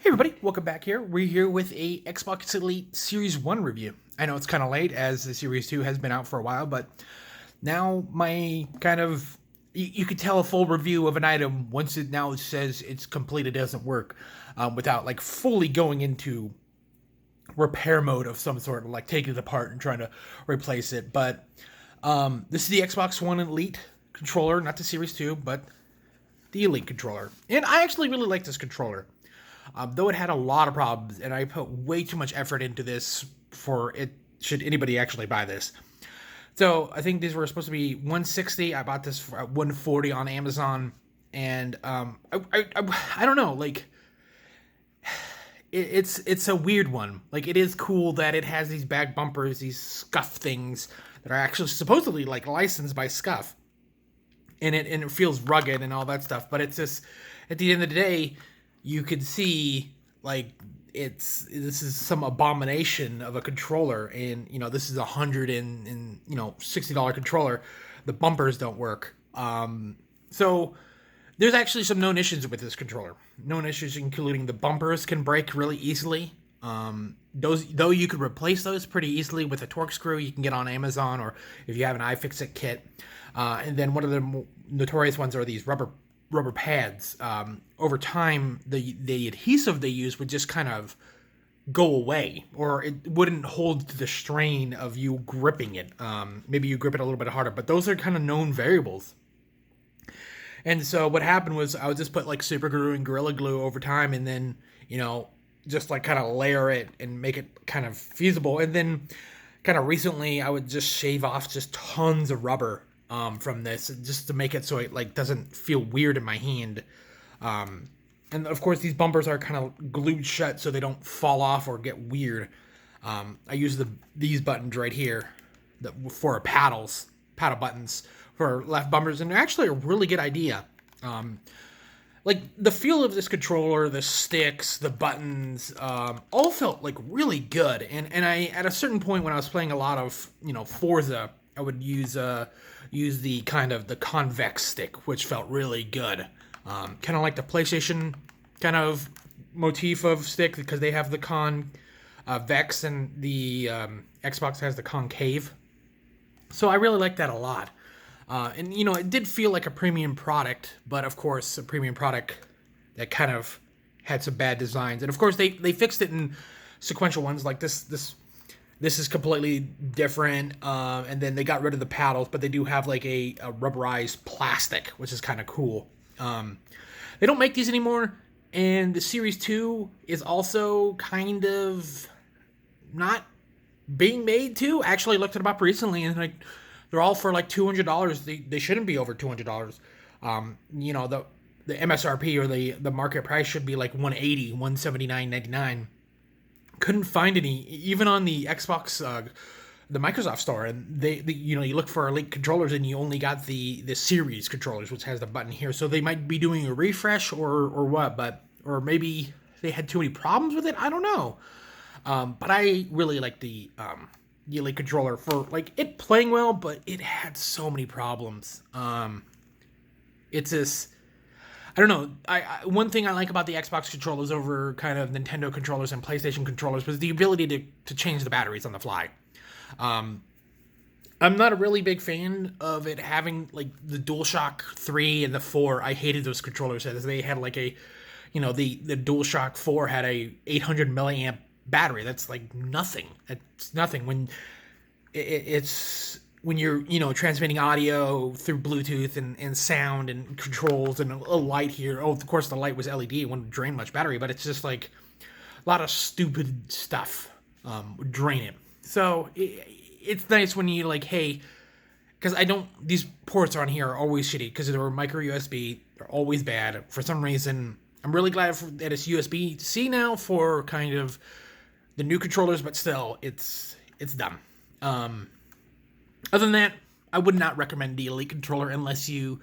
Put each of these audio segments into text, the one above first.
Hey everybody, welcome back here. We're here with a Xbox Elite Series 1 review. I know it's kind of late as the Series 2 has been out for a while, but now my kind of you could tell a full review of an item once it now says it's complete, it doesn't work, without like fully going into repair mode of some sort, like taking it apart and trying to replace it. But this is the Xbox One Elite controller, not the Series 2, but the Elite controller. And I actually really like this controller. Though it had a lot of problems, and I put way too much effort into this for it, should anybody actually buy this. So I think these were supposed to be $160. I bought this for $140 on Amazon, and I don't know, like it's a weird one. Like, it is cool that it has these back bumpers, these Scuff things that are actually supposedly like licensed by Scuff, and it feels rugged and all that stuff. But it's just, at the end of the day, you could see like this is some abomination of a controller, and this is $160 controller. The bumpers don't work. So there's actually some known issues with this controller. Known issues including the bumpers can break really easily. Though you could replace those pretty easily with a Torx screw you can get on Amazon, or if you have an iFixit kit. And then one of the more notorious ones are these rubber pads. Over time, the adhesive they use would just kind of go away, or it wouldn't hold to the strain of you gripping it. Maybe you grip it a little bit harder, but those are kind of known variables. And so what happened was I would just put like super glue and Gorilla Glue over time, and then just like kind of layer it and make it kind of feasible. And then kind of recently I would just shave off just tons of rubber from this, just to make it so it like doesn't feel weird in my hand. And of course these bumpers are kind of glued shut so they don't fall off or get weird. I use these buttons right here for paddle buttons for left bumpers, and they're actually a really good idea. Like, the feel of this controller, the sticks, the buttons, all felt like really good. And I, at a certain point when I was playing a lot of Forza, I would use the kind of the convex stick, which felt really good. Kind of like the PlayStation kind of motif of stick, because they have the convex and the Xbox has the concave. So I really like that a lot. And it did feel like a premium product, but of course a premium product that kind of had some bad designs. And of course they fixed it in sequential ones, like this is completely different, and then they got rid of the paddles, but they do have like a rubberized plastic, which is kind of cool. They don't make these anymore, and the Series 2 is also kind of not being made too. I actually looked it up recently, and like they're all for like $200. They shouldn't be over $200. The MSRP, or the market price, should be like $180, $179.99. Couldn't find any, even on the Xbox, the Microsoft store, and they you look for Elite controllers and you only got the Series controllers, which has the button here. So they might be doing a refresh or what, or maybe they had too many problems with it. I don't know. But I really like the Elite controller for like it playing well, but it had so many problems. It's this. I don't know. One thing I like about the Xbox controllers over kind of Nintendo controllers and PlayStation controllers was the ability to change the batteries on the fly. I'm not a really big fan of it having like the DualShock 3 and the 4. I hated those controllers as they had like the DualShock 4 had a 800 milliamp battery. That's like nothing. It's nothing when it's when you're transmitting audio through Bluetooth and sound and controls and a light here. Oh, of course the light was LED. It wouldn't drain much battery, but it's just like a lot of stupid stuff would drain it. So it's nice when you like, hey, because these ports on here are always shitty because they're micro USB. They're always bad for some reason. I'm really glad that it's USB-C now for kind of the new controllers, but still, it's dumb. Other than that, I would not recommend the Elite controller unless you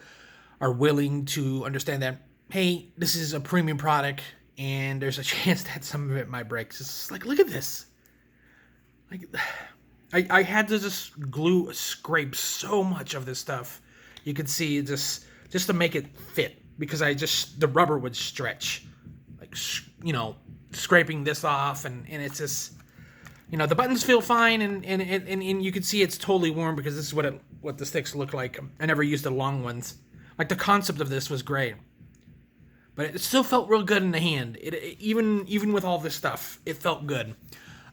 are willing to understand that, hey, this is a premium product and there's a chance that some of it might break. It's like, look at this. Like, I had to just scrape so much of this stuff. You could see just to make it fit, because the rubber would stretch, like, scraping this off, and it's just, you know, the buttons feel fine, and you can see it's totally worn because this is what the sticks look like. I never used the long ones. Like, the concept of this was great, but it still felt real good in the hand. Even with all this stuff, it felt good.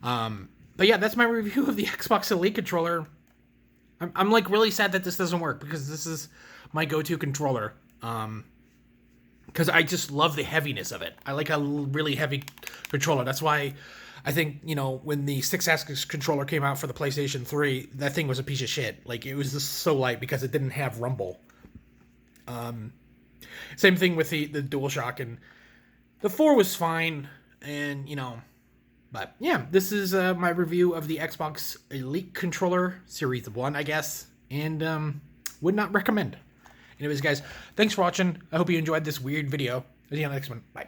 But yeah, that's my review of the Xbox Elite controller. I'm like really sad that this doesn't work because this is my go-to controller. Because I just love the heaviness of it. I like a really heavy controller. That's why I think, you know, when the 6-axis controller came out for the PlayStation 3, that thing was a piece of shit. Like, it was just so light because it didn't have rumble. Same thing with the DualShock, and the 4 was fine, and, you know, but yeah, this is my review of the Xbox Elite controller, Series 1, I guess, and would not recommend. Anyways, guys, thanks for watching. I hope you enjoyed this weird video. See you on the next one. Bye.